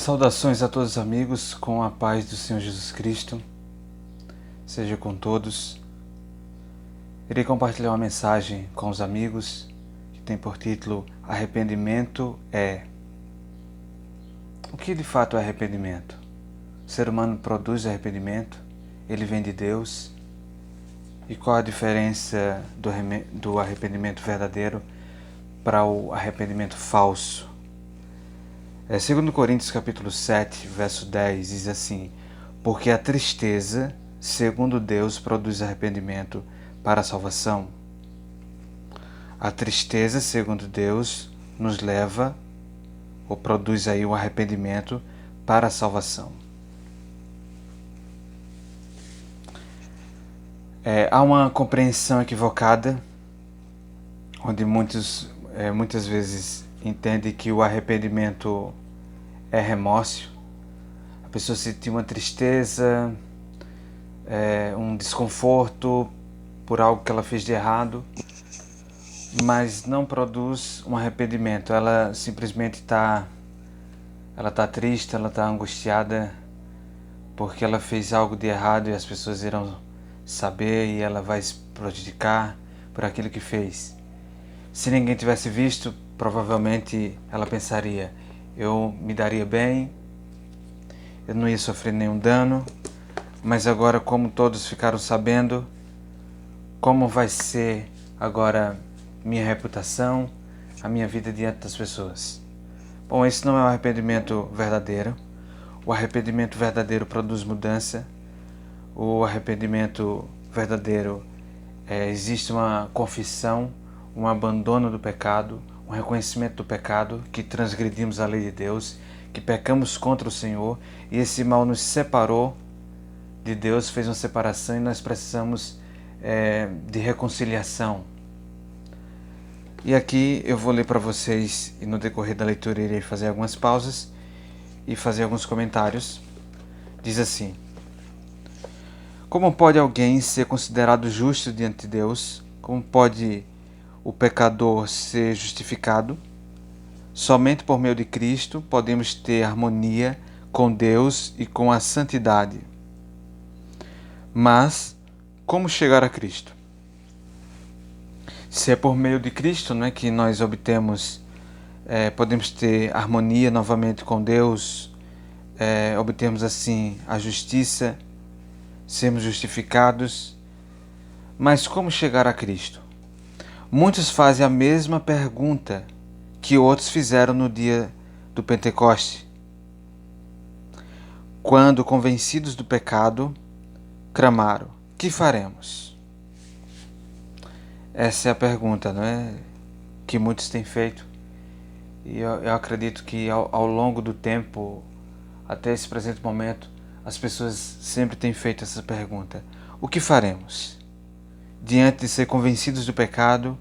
Saudações a todos os amigos, com a paz do Senhor Jesus Cristo, seja com todos. Irei compartilhar uma mensagem com os amigos que tem por título Arrependimento é. O que de fato é arrependimento? O ser humano produz arrependimento, ele vem de Deus. E qual a diferença do arrependimento verdadeiro para o arrependimento falso? 2 Coríntios capítulo 7, verso 10 diz assim: porque a tristeza, segundo Deus, produz arrependimento para a salvação. A tristeza, segundo Deus, nos leva, ou produz aí o arrependimento para a salvação. Há uma compreensão equivocada, onde muitas vezes entendem que o arrependimento é remorso. A pessoa sente uma tristeza, um desconforto por algo que ela fez de errado, mas não produz um arrependimento. Ela simplesmente está triste, ela está angustiada porque ela fez algo de errado e as pessoas irão saber e ela vai se prejudicar por aquilo que fez. Se ninguém tivesse visto, provavelmente ela pensaria: eu me daria bem, eu não ia sofrer nenhum dano, mas agora, como todos ficaram sabendo, como vai ser agora minha reputação, a minha vida diante das pessoas? Bom, esse não é o arrependimento verdadeiro. O arrependimento verdadeiro produz mudança. O arrependimento verdadeiro existe uma confissão, um abandono do pecado, um reconhecimento do pecado, que transgredimos a lei de Deus, que pecamos contra o Senhor e esse mal nos separou de Deus, fez uma separação e nós precisamos de reconciliação. E aqui eu vou ler para vocês e no decorrer da leitura irei fazer algumas pausas e fazer alguns comentários. Diz assim: como pode alguém ser considerado justo diante de Deus? Como pode o pecador ser justificado? Somente por meio de Cristo podemos ter harmonia com Deus e com a santidade. Mas como chegar a Cristo? Se é por meio de Cristo, não é, que nós podemos ter harmonia novamente com Deus, obtemos assim a justiça, sermos justificados. Mas como chegar a Cristo? Muitos fazem a mesma pergunta que outros fizeram no dia do Pentecoste, quando, convencidos do pecado, clamaram: que faremos? Essa é a pergunta, não é, que muitos têm feito. E eu acredito que ao longo do tempo, até esse presente momento, as pessoas sempre têm feito essa pergunta: o que faremos? Diante de ser convencidos do pecado,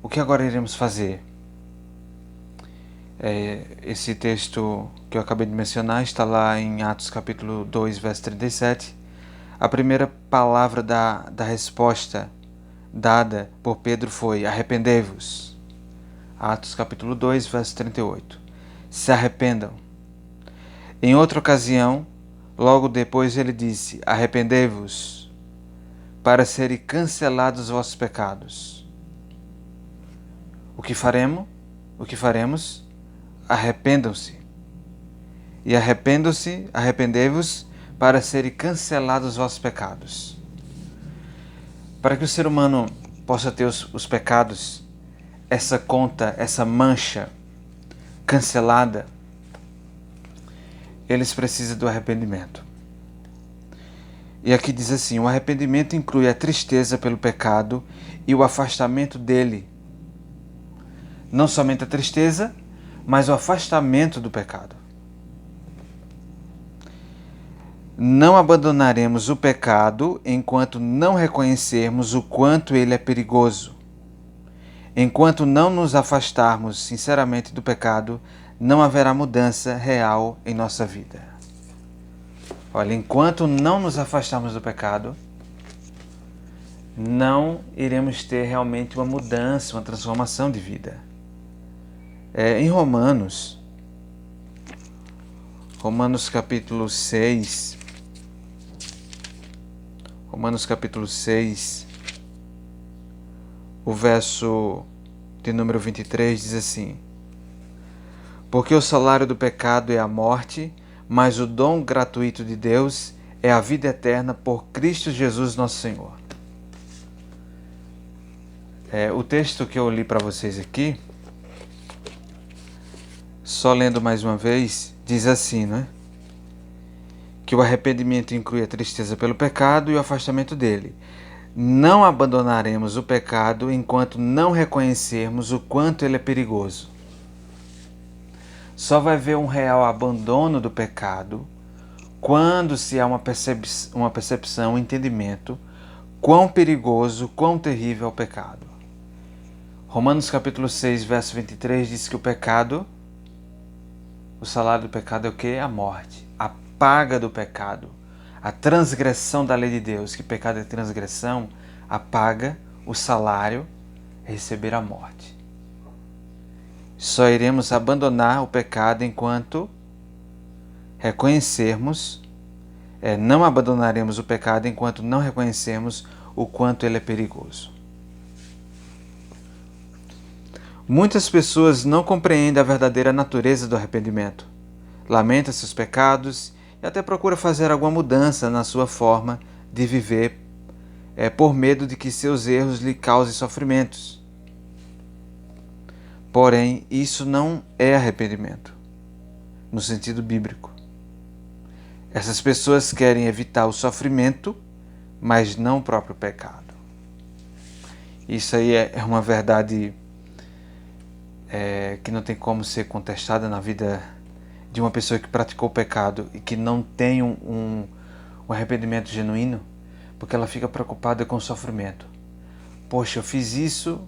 o que agora iremos fazer? Esse texto que eu acabei de mencionar está lá em Atos capítulo 2, verso 37. A primeira palavra da resposta dada por Pedro foi: arrependei-vos. Atos capítulo 2, verso 38. Se arrependam. Em outra ocasião, logo depois ele disse: arrependei-vos, para serem cancelados os vossos pecados. O que faremos? Arrependam-se. E arrependei-vos, para serem cancelados os vossos pecados. Para que o ser humano possa ter os pecados, essa conta, essa mancha cancelada, eles precisam do arrependimento. E aqui diz assim: o arrependimento inclui a tristeza pelo pecado e o afastamento dele. Não somente a tristeza, mas o afastamento do pecado. Não abandonaremos o pecado enquanto não reconhecermos o quanto ele é perigoso. Enquanto não nos afastarmos sinceramente do pecado, não haverá mudança real em nossa vida. Olha, enquanto não nos afastarmos do pecado, não iremos ter realmente uma mudança, uma transformação de vida. Em Romanos, Romanos capítulo 6. Romanos capítulo 6, o verso de número 23 diz assim: Porque o salário do pecado é a morte, mas o dom gratuito de Deus é a vida eterna por Cristo Jesus nosso Senhor. O texto que eu li para vocês aqui, só lendo mais uma vez, diz assim, né? Que o arrependimento inclui a tristeza pelo pecado e o afastamento dele. Não abandonaremos o pecado enquanto não reconhecermos o quanto ele é perigoso. Só vai haver um real abandono do pecado quando se há uma percepção, um entendimento quão perigoso, quão terrível é o pecado. Romanos capítulo 6, verso 23 diz que o pecado, o salário do pecado é o quê? A morte, a paga do pecado, a transgressão da lei de Deus, que pecado é transgressão, a paga, o salário, é receber a morte. Só iremos abandonar o pecado enquanto reconhecermos, não abandonaremos o pecado enquanto não reconhecermos o quanto ele é perigoso. Muitas pessoas não compreendem a verdadeira natureza do arrependimento. Lamentam seus pecados e até procuram fazer alguma mudança na sua forma de viver, por medo de que seus erros lhe causem sofrimentos. Porém, isso não é arrependimento, no sentido bíblico. Essas pessoas querem evitar o sofrimento, mas não o próprio pecado. Isso aí é uma verdade que não tem como ser contestada na vida de uma pessoa que praticou o pecado e que não tem um arrependimento genuíno, porque ela fica preocupada com o sofrimento. Poxa, eu fiz isso,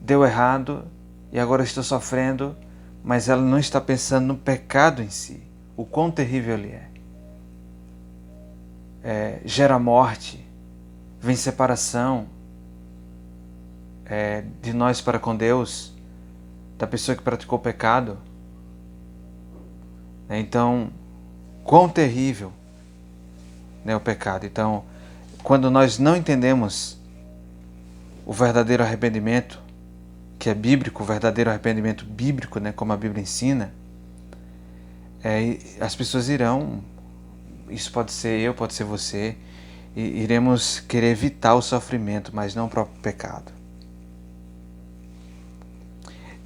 deu errado e agora estou sofrendo, mas ela não está pensando no pecado em si, o quão terrível ele é. Gera morte, vem separação de nós para com Deus, da pessoa que praticou o pecado. Então, quão terrível o pecado. Então, quando nós não entendemos o verdadeiro arrependimento, que é bíblico, o verdadeiro arrependimento bíblico, como a Bíblia ensina, as pessoas irão, isso pode ser eu, pode ser você, e iremos querer evitar o sofrimento, mas não o próprio pecado.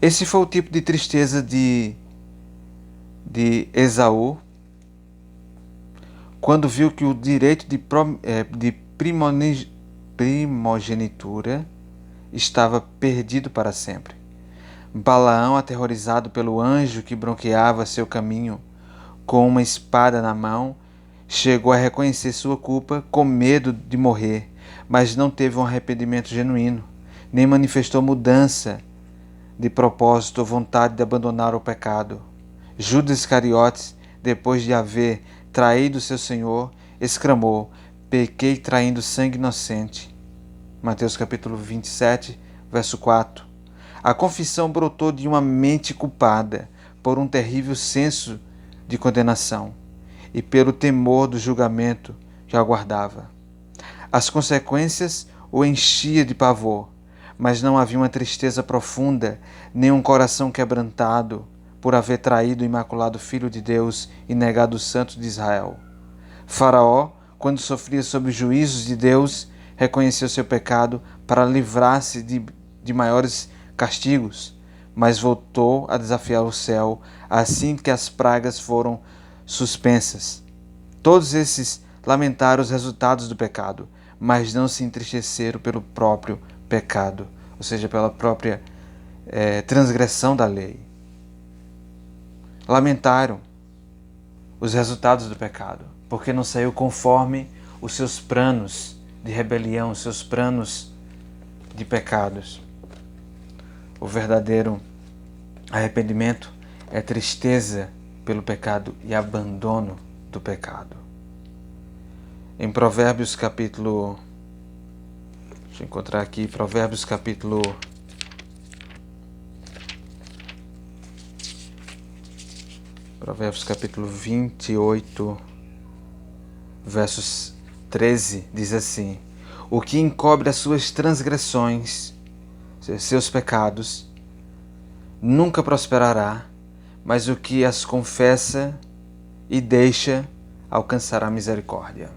Esse foi o tipo de tristeza de Esaú, quando viu que o direito de primogenitura estava perdido para sempre. Balaão, aterrorizado pelo anjo que bloqueava seu caminho com uma espada na mão, chegou a reconhecer sua culpa com medo de morrer, mas não teve um arrependimento genuíno, nem manifestou mudança de propósito ou vontade de abandonar o pecado. Judas Iscariotes, depois de haver traído seu Senhor, exclamou: pequei traindo sangue inocente. Mateus capítulo 27, verso 4. A confissão brotou de uma mente culpada por um terrível senso de condenação e pelo temor do julgamento que o aguardava. As consequências o enchia de pavor, mas não havia uma tristeza profunda, nem um coração quebrantado por haver traído o imaculado Filho de Deus e negado o Santo de Israel. Faraó, quando sofria sob os juízos de Deus, reconheceu seu pecado para livrar-se de maiores castigos, mas voltou a desafiar o céu assim que as pragas foram suspensas. Todos esses lamentaram os resultados do pecado, mas não se entristeceram pelo próprio pecado, ou seja, pela própria transgressão da lei. Lamentaram os resultados do pecado, porque não saiu conforme os seus planos de rebelião, os seus planos de pecados. O verdadeiro arrependimento é tristeza pelo pecado e abandono do pecado. Em Provérbios capítulo... Deixa eu encontrar aqui, Provérbios capítulo... Provérbios capítulo 28, versos 13, diz assim: o que encobre as suas transgressões, seus pecados, nunca prosperará, mas o que as confessa e deixa alcançará misericórdia.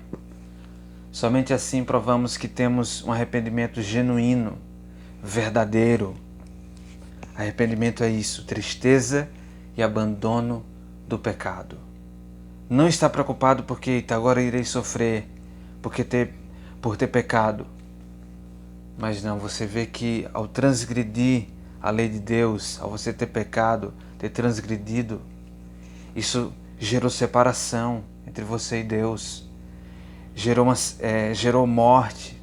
Somente assim provamos que temos um arrependimento genuíno, verdadeiro. Arrependimento é isso, tristeza e abandono do pecado. Não está preocupado porque agora irei sofrer por ter pecado. Mas não, você vê que ao transgredir a lei de Deus, ao você ter pecado, ter transgredido, isso gerou separação entre você e Deus. Gerou morte,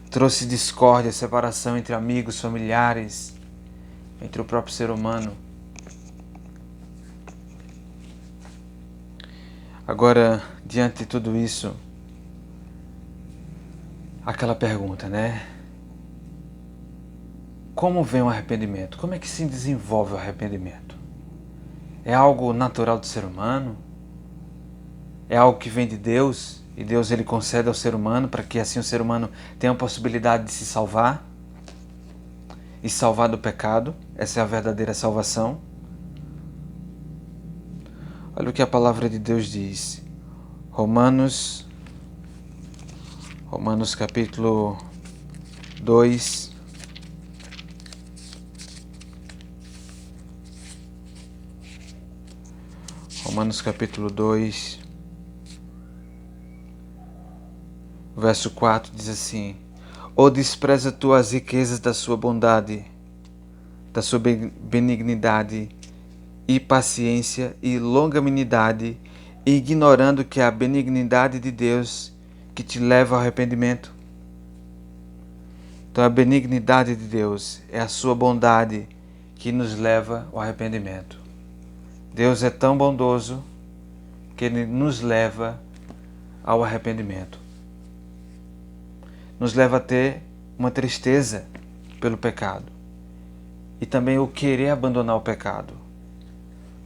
trouxe discórdia, separação entre amigos, familiares, entre o próprio ser humano. Agora, diante de tudo isso, aquela pergunta, né? Como vem o arrependimento? Como é que se desenvolve o arrependimento? É algo natural do ser humano? É algo que vem de Deus e Deus ele concede ao ser humano para que assim o ser humano tenha a possibilidade de se salvar e salvar do pecado? Essa é a verdadeira salvação. Olha o que a palavra de Deus diz. Romanos capítulo 2. Romanos capítulo 2, verso 4 diz assim: ou despreza tu as riquezas da sua bondade, da sua benignidade e paciência e longanimidade, ignorando que é a benignidade de Deus que te leva ao arrependimento. Então a benignidade de Deus é a sua bondade que nos leva ao arrependimento. Deus é tão bondoso que Ele nos leva ao arrependimento. Nos leva a ter uma tristeza pelo pecado e também o querer abandonar o pecado.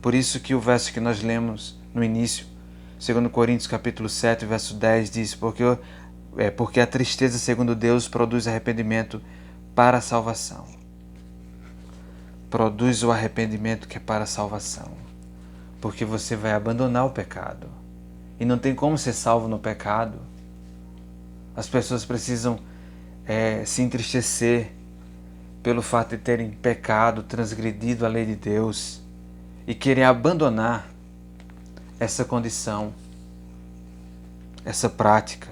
Por isso que o verso que nós lemos no início, 2 Coríntios capítulo 7, verso 10, diz: porque a tristeza, segundo Deus, produz arrependimento para a salvação. Produz o arrependimento que é para a salvação. Porque você vai abandonar o pecado. E não tem como ser salvo no pecado. As pessoas precisam se entristecer pelo fato de terem pecado, transgredido a lei de Deus e querer abandonar essa condição, essa prática,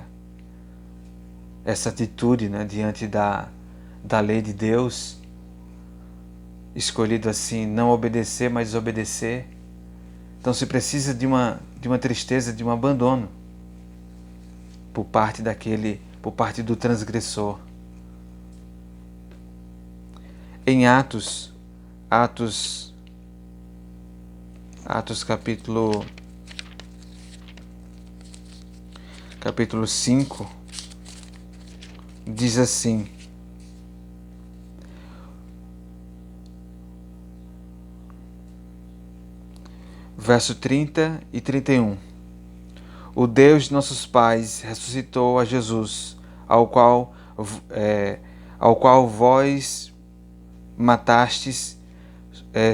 essa atitude, né, diante da lei de Deus, escolhido assim, não obedecer, mas obedecer. Então se precisa de uma tristeza, de um abandono por parte do transgressor. Em Atos capítulo 5, diz assim: verso 30 e 31. O Deus de nossos pais ressuscitou a Jesus, ao qual vós matastes,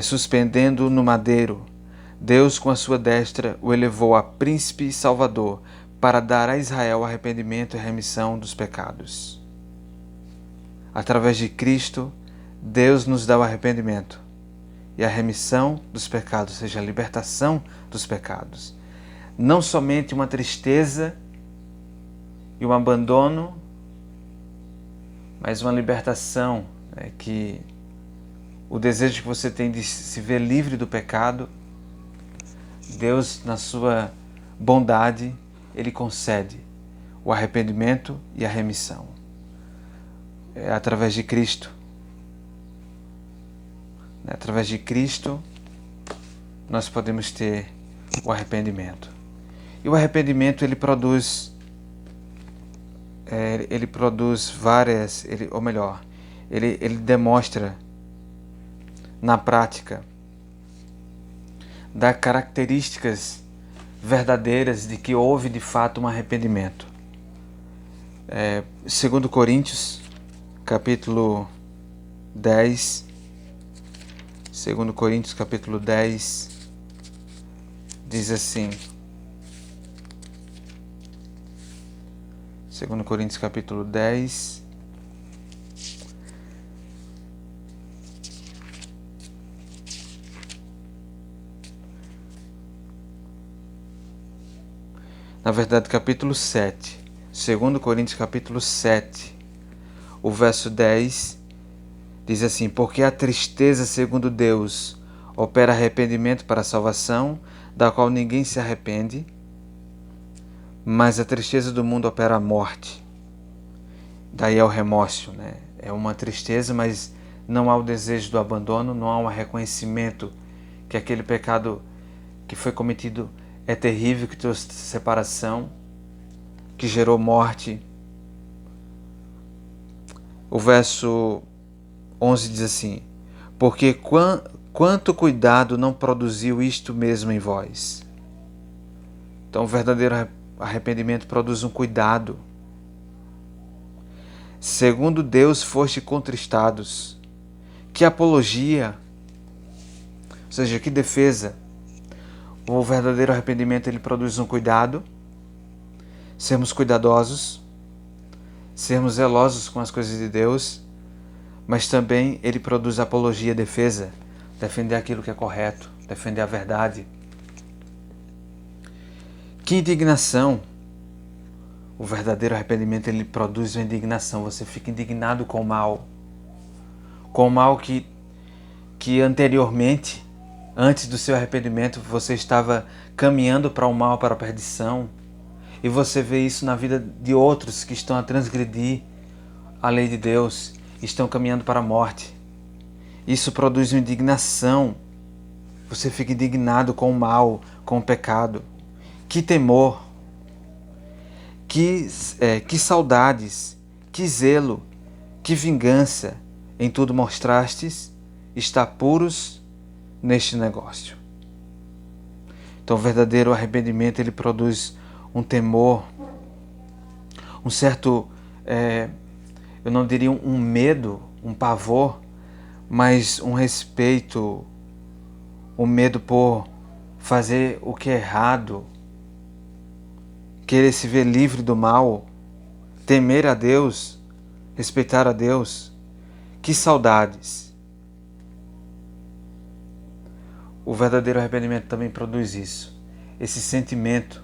suspendendo no madeiro. Deus, com a sua destra, o elevou a príncipe e salvador, para dar a Israel arrependimento e remissão dos pecados. Através de Cristo, Deus nos dá o arrependimento e a remissão dos pecados, ou seja, a libertação dos pecados. Não somente uma tristeza e um abandono, mas uma libertação, que o desejo que você tem de se ver livre do pecado, Deus, na sua bondade, Ele concede o arrependimento e a remissão. Através de Cristo. Através de Cristo, nós podemos ter o arrependimento. E o arrependimento, ele produz várias, ele demonstra na prática dá características verdadeiras de que houve de fato um arrependimento. 2 Coríntios, capítulo 10, 2 Coríntios, capítulo 10, diz assim, 2 Coríntios, capítulo 10, na verdade, capítulo 7, 2 Coríntios, capítulo 7, o verso 10, diz assim: porque a tristeza, segundo Deus, opera arrependimento para a salvação, da qual ninguém se arrepende, mas a tristeza do mundo opera a morte. Daí é o remorso, né? É uma tristeza, mas não há o desejo do abandono, não há um reconhecimento que aquele pecado que foi cometido é terrível, que trouxe separação, que gerou morte. O verso 11 diz assim: porque quanto cuidado não produziu isto mesmo em vós? Então o verdadeiro arrependimento produz um cuidado. Segundo Deus foste contristados. Que apologia, ou seja, que defesa. O verdadeiro arrependimento, ele produz um cuidado, sermos cuidadosos, sermos zelosos com as coisas de Deus, mas também ele produz apologia, defesa, defender aquilo que é correto, defender a verdade. Que indignação! O verdadeiro arrependimento, ele produz uma indignação, você fica indignado com o mal que anteriormente, antes do seu arrependimento, você estava caminhando para o mal, para a perdição, e você vê isso na vida de outros que estão a transgredir a lei de Deus, estão caminhando para a morte. Isso produz uma indignação, você fica indignado com o mal, com o pecado. Que temor, que saudades, que zelo, que vingança, em tudo mostrastes, está puros neste negócio. Então o verdadeiro arrependimento, ele produz um temor, um certo, eu não diria um medo, um pavor, mas um respeito, um medo por fazer o que é errado, querer se ver livre do mal, temer a Deus, respeitar a Deus. Que saudades! O verdadeiro arrependimento também produz isso, esse sentimento.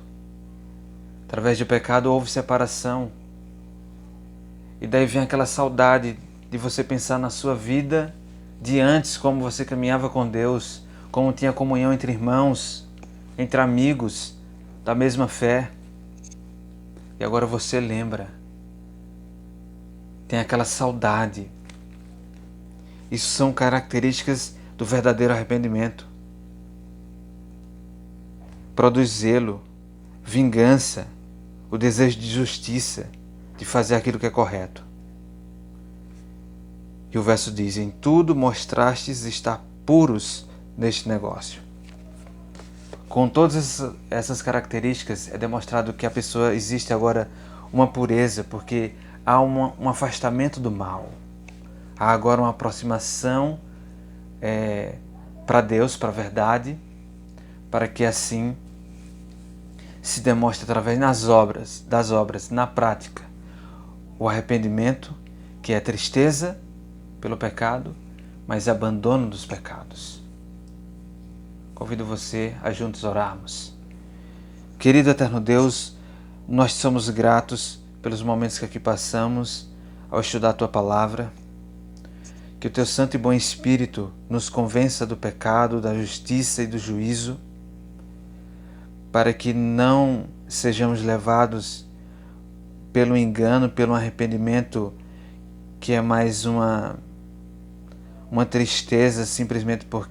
Através do pecado houve separação, e daí vem aquela saudade de você pensar na sua vida de antes, como você caminhava com Deus, como tinha comunhão entre irmãos, entre amigos da mesma fé. E agora você lembra, tem aquela saudade. Isso são características do verdadeiro arrependimento. Produz zelo, vingança, o desejo de justiça, de fazer aquilo que é correto. E o verso diz: em tudo mostrastes estar puros neste negócio. Com todas essas características, é demonstrado que a pessoa existe agora uma pureza, porque há um afastamento do mal. Há agora uma aproximação para Deus, para a verdade, para que assim se demonstre através das obras, na prática, o arrependimento, que é tristeza pelo pecado, mas abandono dos pecados. Convido você a juntos orarmos. Querido eterno Deus, nós somos gratos pelos momentos que aqui passamos ao estudar a Tua Palavra. Que o Teu Santo e Bom Espírito nos convença do pecado, da justiça e do juízo, para que não sejamos levados pelo engano, pelo arrependimento que é mais uma tristeza simplesmente por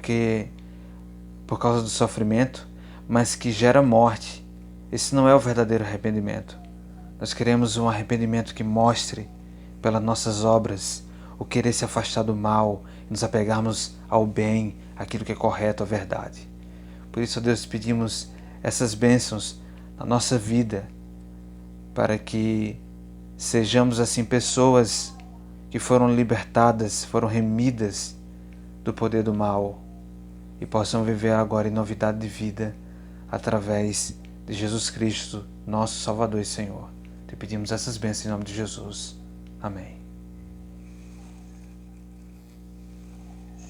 causa do sofrimento, mas que gera morte. Esse não é o verdadeiro arrependimento. Nós queremos um arrependimento que mostre pelas nossas obras o querer se afastar do mal e nos apegarmos ao bem, aquilo que é correto, a verdade. Por isso, ó Deus, pedimos essas bênçãos na nossa vida, para que sejamos assim pessoas que foram libertadas, foram remidas do poder do mal e possam viver agora em novidade de vida através de Jesus Cristo, nosso Salvador e Senhor. Te pedimos essas bênçãos em nome de Jesus. Amém.